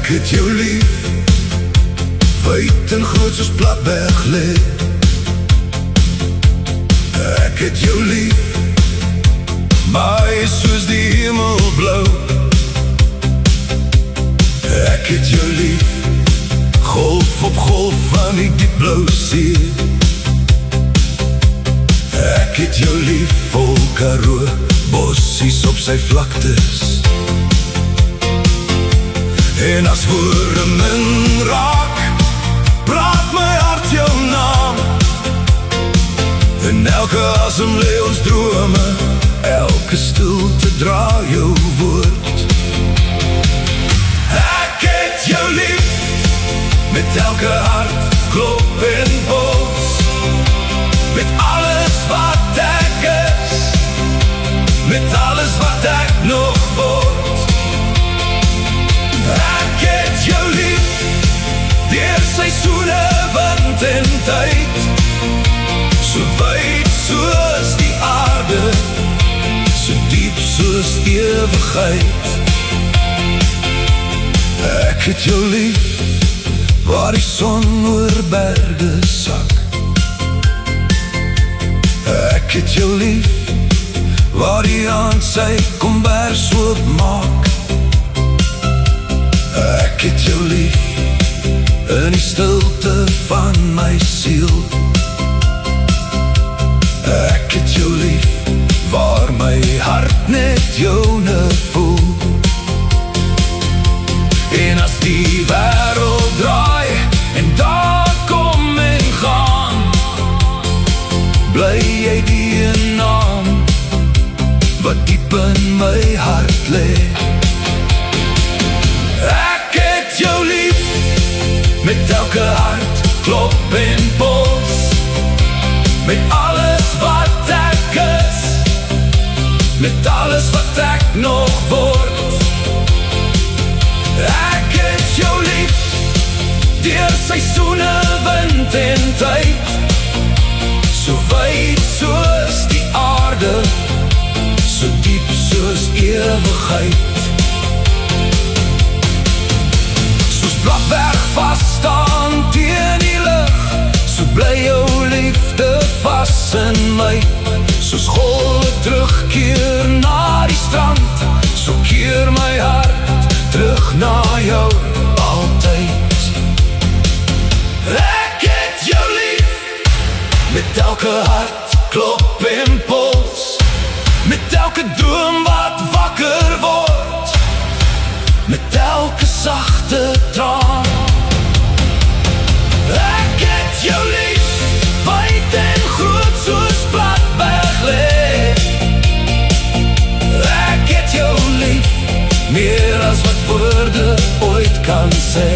Ek het jou lief, wyd en groot soos Platberg lê. Ek het jou lief, baie soos die hemel blou. Ek het jou lief, golf op golf van die diep blou see. Ek het jou lief, vol Karoo, bossies op sy vlaktes. En as woorde min raak, praat my hart jou naam. En elke asem lê ons drome, elke stilte dra jou woord. Ek het jou lief, met elke hart klop en boos. Met alles wat ek is, met alles wat ek nog word. Ek het jou lief, deur seisoene, wind en tyd. So wyd soos die aarde, so diep soos ewigheid. Ek het jou lief, waar die son oor berge sak. Ek het jou lief, waar die aand sy kombers oopmaak. Ek het jou lief, in die stilte van my siel. Ek het jou lief, waar my hart net joune voel. En as die wêreld draai, en daar kom en gaan, bly jy die naam, wat diep in my hart lê. Ek het jou lief, met elke hart klop en pols. Met alles wat ek is, met alles wat ek nog word. Ek het jou lief, deur seisoene, wind en tyd. So wyd soos die aarde, so diep soos ewigheid. Soos Platberg vaststaan teen die lug, so bly jou liefde vas in my. Soos golwe terugkeer na die strand, so keer my hart terug na jou altyd. Ek het jou lief, met elke hart klop en pols. Met elke droom wat wakker word, met elke sagte traan. Ek het jou lief, wyd en groot soos Platberg lê. Ek het jou lief, meer as wat woorde ooit kan sê.